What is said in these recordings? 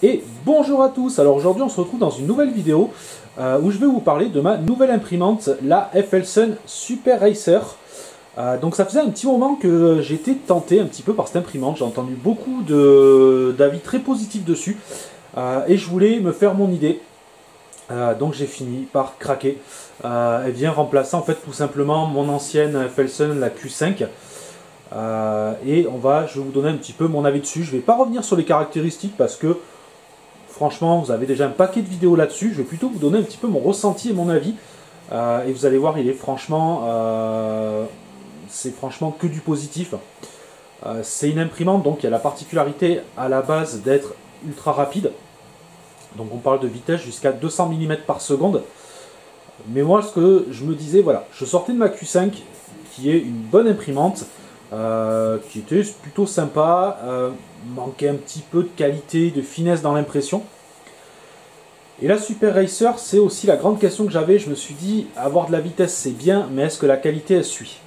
Et bonjour à tous. Alors aujourd'hui on se retrouve dans une nouvelle vidéo où je vais vous parler de ma nouvelle imprimante, la FLSun Super Racer. Donc ça faisait un petit moment que j'étais tenté un petit peu par cette imprimante, j'ai entendu beaucoup d'avis très positifs dessus et je voulais me faire mon idée. Donc j'ai fini par craquer. Elle vient remplacer en fait tout simplement mon ancienne FLSun, la Q5. Et je vais vous donner un petit peu mon avis dessus. Je ne vais pas revenir sur les caractéristiques parce que franchement vous avez déjà un paquet de vidéos là-dessus. Je vais plutôt vous donner un petit peu mon ressenti et mon avis. Et vous allez voir, il est franchement, c'est franchement que du positif. C'est une imprimante donc qui a la particularité à la base d'être ultra rapide. Donc on parle de vitesse jusqu'à 200 mm par seconde. Mais moi ce que je me disais, voilà, je sortais de ma Q5 qui est une bonne imprimante. Qui était plutôt sympa, manquait un petit peu de qualité, de finesse dans l'impression. Et la Super Racer, c'est aussi la grande question que j'avais. Je me suis dit, avoir de la vitesse c'est bien, mais est-ce que la qualité elle suit?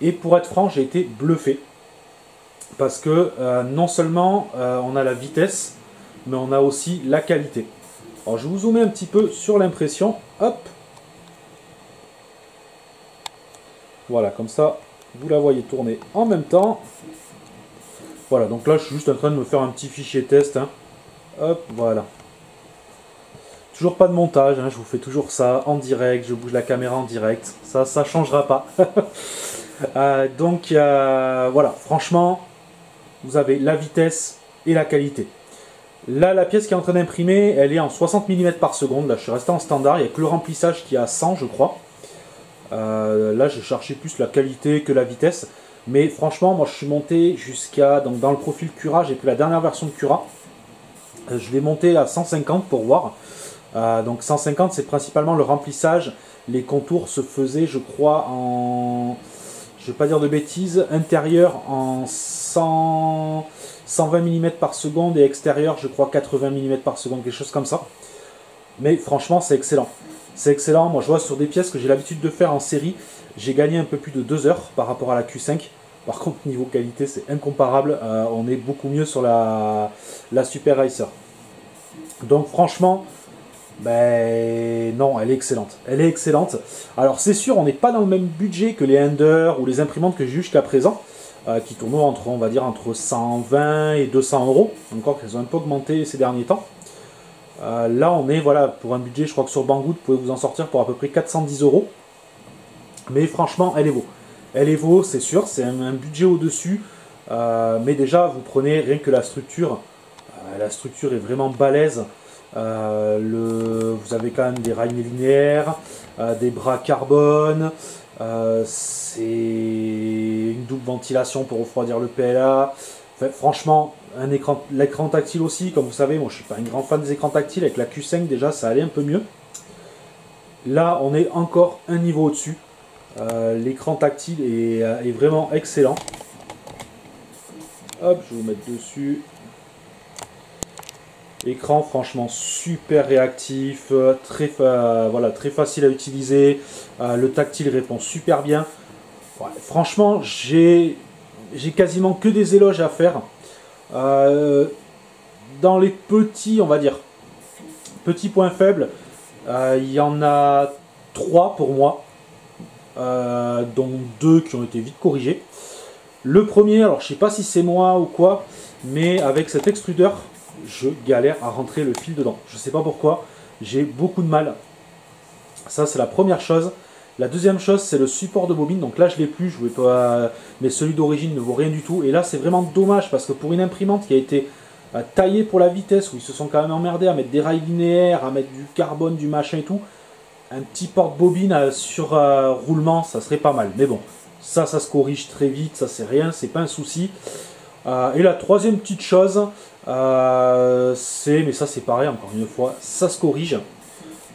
Et pour être franc, j'ai été bluffé. Parce que non seulement on a la vitesse, mais on a aussi la qualité. Alors je vais vous zoomer un petit peu sur l'impression. Hop. Voilà, comme ça. Vous la voyez tourner en même temps. Voilà, donc là je suis juste en train de me faire un petit fichier test. Hein. Hop, voilà. Toujours pas de montage, hein, je vous fais toujours ça en direct, je bouge la caméra en direct. Ça changera pas. Voilà, franchement, vous avez la vitesse et la qualité. Là, la pièce qui est en train d'imprimer, elle est en 60 mm par seconde. Là, je suis resté en standard, il n'y a que le remplissage qui est à 100, je crois. Là j'ai cherché plus la qualité que la vitesse, mais franchement moi je suis monté jusqu'à, donc dans le profil Cura, j'ai pris la dernière version de Cura, je l'ai monté à 150 pour voir. Donc 150 c'est principalement le remplissage, les contours se faisaient je crois en, je vais pas dire de bêtises, intérieur en 120 mm par seconde et extérieur je crois 80 mm par seconde, quelque chose comme ça. Mais franchement c'est excellent. C'est excellent, moi je vois sur des pièces que j'ai l'habitude de faire en série, j'ai gagné un peu plus de 2 heures par rapport à la Q5. Par contre niveau qualité c'est incomparable, on est beaucoup mieux sur la Super Racer. Donc franchement, ben non, elle est excellente. Elle est excellente. Alors c'est sûr, on n'est pas dans le même budget que les Ender ou les imprimantes que j'ai eues jusqu'à présent, qui tournent entre, on va dire, entre 120 et 200 euros. Encore qu'elles ont un peu augmenté ces derniers temps. Là on est, voilà, pour un budget, je crois que sur Banggood, vous pouvez vous en sortir pour à peu près 410 euros. Mais franchement, elle est vaut. Elle est vaut, c'est sûr, c'est un budget au-dessus. Mais déjà, vous prenez rien que la structure est vraiment balèze. Vous avez quand même des rails linéaires, des bras carbone. C'est une double ventilation pour refroidir le PLA. Enfin, franchement, l'écran tactile aussi, comme vous savez, moi je suis pas un grand fan des écrans tactiles, avec la Q5 déjà ça allait un peu mieux. Là on est encore un niveau au-dessus, l'écran tactile est vraiment excellent. Hop, je vais vous mettre dessus. Écran franchement super réactif, voilà, très facile à utiliser, le tactile répond super bien. Ouais, franchement j'ai quasiment que des éloges à faire. Dans les petits, on va dire, petits points faibles, il y en a 3 pour moi, dont 2 qui ont été vite corrigés. Le premier, alors je sais pas si c'est moi ou quoi, mais avec cet extrudeur, je galère à rentrer le fil dedans. Je sais pas pourquoi, j'ai beaucoup de mal. Ça c'est la première chose. La deuxième chose, c'est le support de bobine. Donc là, je l'ai plus, je vais pas, mais celui d'origine ne vaut rien du tout. Et là, c'est vraiment dommage parce que pour une imprimante qui a été taillée pour la vitesse, où ils se sont quand même emmerdés à mettre des rails linéaires, à mettre du carbone, du machin et tout, un petit porte-bobine sur roulement, ça serait pas mal. Mais bon, ça se corrige très vite, ça c'est rien, c'est pas un souci. Et la troisième petite chose, mais ça c'est pareil, encore une fois, ça se corrige.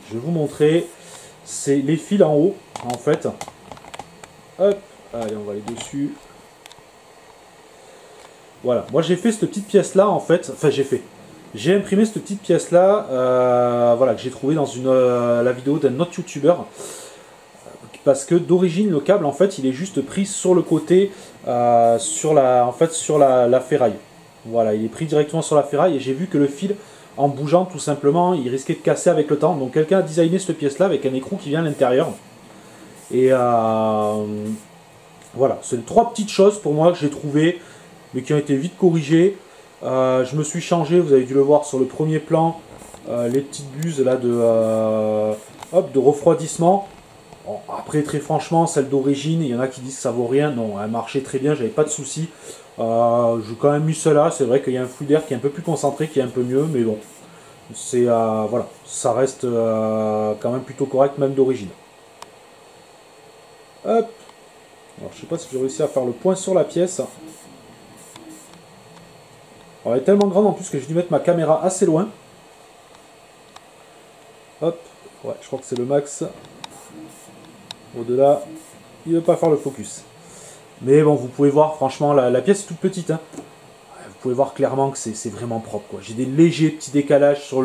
Je vais vous montrer. C'est les fils en haut, en fait. Hop, allez, on va aller dessus. Voilà, moi j'ai fait cette petite pièce-là, en fait. Enfin, j'ai imprimé cette petite pièce-là, voilà, que j'ai trouvé dans la vidéo d'un autre youtubeur. Parce que d'origine, le câble, en fait, il est juste pris sur le côté, sur la ferraille. Voilà, il est pris directement sur la ferraille et j'ai vu que le fil, en bougeant tout simplement, il risquait de casser avec le temps. Donc quelqu'un a designé cette pièce là avec un écrou qui vient à l'intérieur. Et voilà, c'est 3 petites choses pour moi que j'ai trouvées, mais qui ont été vite corrigées. Je me suis changé, vous avez dû le voir sur le premier plan, les petites buses là de refroidissement. Bon, après, très franchement, celle d'origine, il y en a qui disent que ça vaut rien. Non, elle marchait très bien, j'avais pas de soucis. J'ai quand même mis celle-là. C'est vrai qu'il y a un flux d'air qui est un peu plus concentré, qui est un peu mieux, mais bon, c'est voilà, ça reste quand même plutôt correct, même d'origine. Hop. Alors, je sais pas si j'ai réussi à faire le point sur la pièce. Alors, elle est tellement grande en plus que j'ai dû mettre ma caméra assez loin. Hop. Ouais, je crois que c'est le max. Au-delà, il ne veut pas faire le focus. Mais bon, vous pouvez voir, franchement, la pièce est toute petite. Hein. Vous pouvez voir clairement que c'est vraiment propre. J'ai des légers petits décalages sur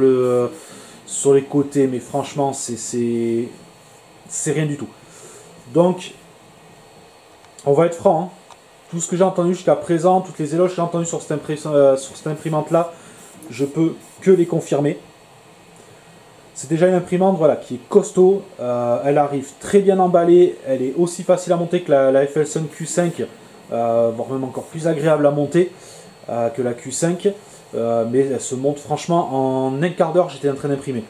les côtés, mais franchement, c'est rien du tout. Donc, on va être franc. Hein. Tout ce que j'ai entendu jusqu'à présent, toutes les éloges que j'ai entendues sur cette imprimante-là, je peux que les confirmer. C'est déjà une imprimante voilà, qui est costaud, elle arrive très bien emballée, elle est aussi facile à monter que la FLSun Q5, voire même encore plus agréable à monter que la Q5, mais elle se monte franchement en un quart d'heure, j'étais en train d'imprimer.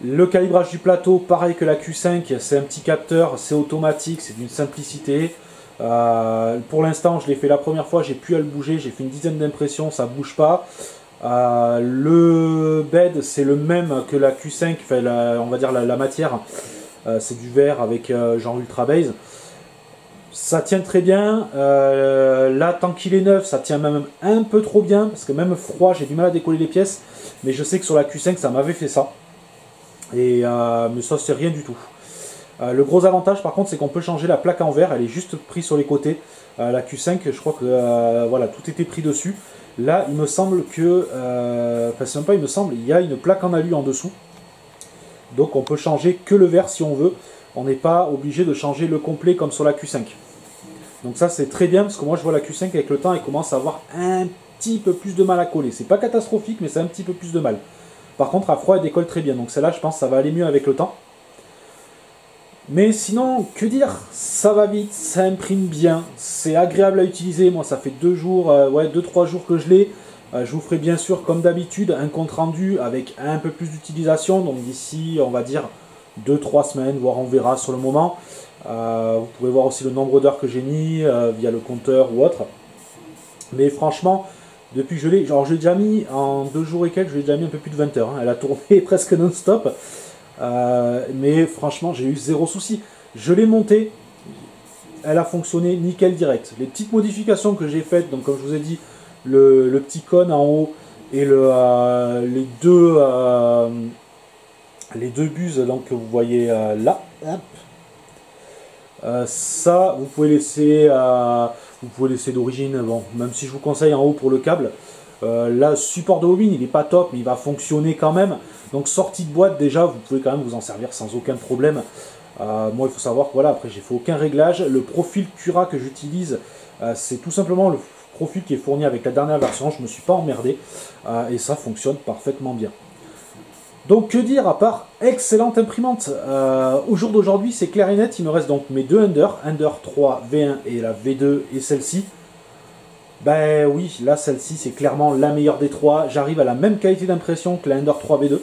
Le calibrage du plateau, pareil que la Q5, c'est un petit capteur, c'est automatique, c'est d'une simplicité. Pour l'instant, je l'ai fait la première fois, j'ai pu à le bouger, j'ai fait une dizaine d'impressions, ça bouge pas. Le bed c'est le même que la Q5, enfin on va dire la matière, c'est du verre avec genre Ultra Base. Ça tient très bien, là tant qu'il est neuf ça tient même un peu trop bien, parce que même froid j'ai du mal à décoller les pièces, mais je sais que sur la Q5 ça m'avait fait ça, et mais ça c'est rien du tout. Le gros avantage par contre c'est qu'on peut changer la plaque en verre, elle est juste prise sur les côtés. La Q5 je crois que voilà, tout était pris dessus. Là, il me semble que, enfin c'est même pas il me semble, il y a une plaque en alu en dessous. Donc on peut changer que le verre si on veut. On n'est pas obligé de changer le complet comme sur la Q5. Donc ça c'est très bien parce que moi je vois la Q5 avec le temps elle commence à avoir un petit peu plus de mal à coller. C'est pas catastrophique mais c'est un petit peu plus de mal. Par contre à froid elle décolle très bien. Donc celle-là je pense que ça va aller mieux avec le temps. Mais sinon, que dire, ça va vite, ça imprime bien, c'est agréable à utiliser. Moi, ça fait 2 jours, ouais, 2-3 jours que je l'ai. Je vous ferai bien sûr, comme d'habitude, un compte rendu avec un peu plus d'utilisation. Donc d'ici, on va dire, 2-3 semaines, voire on verra sur le moment. Vous pouvez voir aussi le nombre d'heures que j'ai mis via le compteur ou autre. Mais franchement, depuis que je l'ai, genre j'ai déjà mis, en 2 jours et quelques, je l'ai déjà mis un peu plus de 20 heures. Hein. Elle a tourné presque non-stop. Mais franchement j'ai eu 0 souci. Je l'ai montée, elle a fonctionné nickel direct. Les petites modifications que j'ai faites, donc comme je vous ai dit, le petit cône en haut et les deux buses donc, que vous voyez là, ça vous pouvez laisser d'origine, bon, même si je vous conseille en haut pour le câble. Là, support de bobine, il n'est pas top, mais il va fonctionner quand même. Donc sortie de boîte déjà, vous pouvez quand même vous en servir sans aucun problème. Moi, il faut savoir que voilà, après j'ai fait aucun réglage. Le profil Cura que j'utilise, c'est tout simplement le profil qui est fourni avec la dernière version. Je ne me suis pas emmerdé et ça fonctionne parfaitement bien. Donc que dire à part excellente imprimante. Au jour d'aujourd'hui, c'est clair et net. Il me reste donc mes 2 Ender 3 V1 et la V2 et celle-ci. Ben oui, là celle-ci c'est clairement la meilleure des 3. J'arrive à la même qualité d'impression que la Ender 3 V2.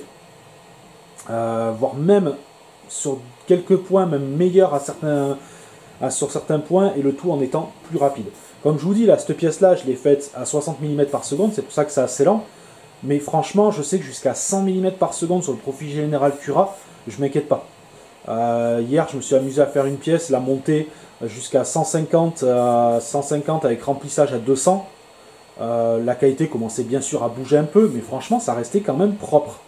Voire même sur quelques points, même meilleur sur certains points, et le tout en étant plus rapide. Comme je vous dis, là, cette pièce-là, je l'ai faite à 60 mm par seconde, c'est pour ça que c'est assez lent. Mais franchement, je sais que jusqu'à 100 mm par seconde sur le profil général Cura, je m'inquiète pas. Hier, je me suis amusé à faire une pièce, la monter jusqu'à 150 avec remplissage à 200. La qualité commençait bien sûr à bouger un peu, mais franchement, ça restait quand même propre.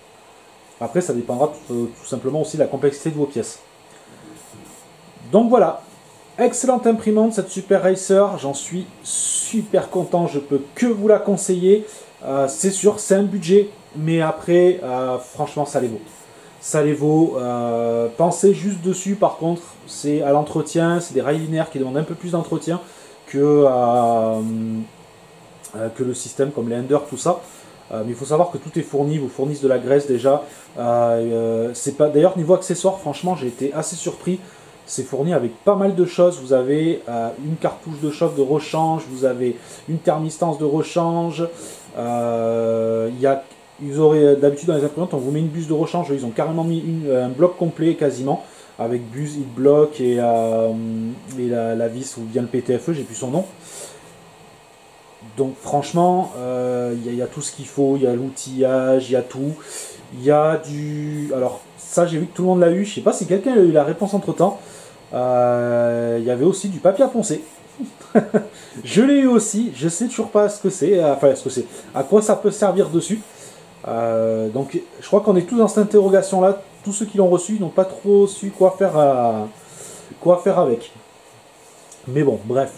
Après, ça dépendra tout simplement aussi de la complexité de vos pièces. Donc voilà, excellente imprimante cette Super Racer, j'en suis super content, je peux que vous la conseiller. C'est sûr, c'est un budget, mais après, franchement, ça les vaut. Ça les vaut. Pensez juste dessus, par contre, c'est à l'entretien, c'est des rails linéaires qui demandent un peu plus d'entretien que que le système, comme les Ender, tout ça. Mais il faut savoir que tout est fourni, ils vous fournissent de la graisse déjà. C'est pas d'ailleurs niveau accessoires, franchement j'ai été assez surpris. C'est fourni avec pas mal de choses. Vous avez une cartouche de choc de rechange, vous avez une thermistance de rechange. Ils auraient d'habitude dans les imprimantes, on vous met une buse de rechange. Ils ont carrément mis un bloc complet quasiment avec buse, hit block et la vis où vient le PTFE, j'ai plus son nom. Donc franchement, il y a tout ce qu'il faut, il y a l'outillage, il y a tout. Il y a du... Alors ça j'ai vu que tout le monde l'a eu, je sais pas si quelqu'un a eu la réponse entre temps. Il y avait aussi du papier à poncer. Je l'ai eu aussi, je sais toujours pas ce que c'est, à quoi ça peut servir dessus. Donc je crois qu'on est tous dans cette interrogation là, tous ceux qui l'ont reçu n'ont pas trop su quoi faire avec. Mais bon, bref.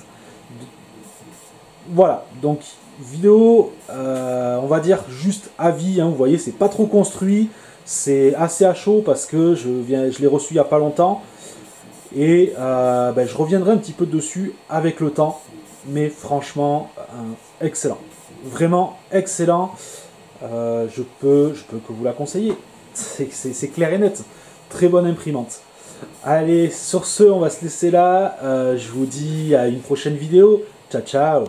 Voilà, donc vidéo, on va dire juste avis, hein, vous voyez, c'est pas trop construit, c'est assez à chaud parce que je l'ai reçu il n'y a pas longtemps, et je reviendrai un petit peu dessus avec le temps, mais franchement, excellent, vraiment excellent, je peux que vous la conseiller, c'est clair et net, très bonne imprimante. Allez, sur ce, on va se laisser là, je vous dis à une prochaine vidéo, ciao ciao.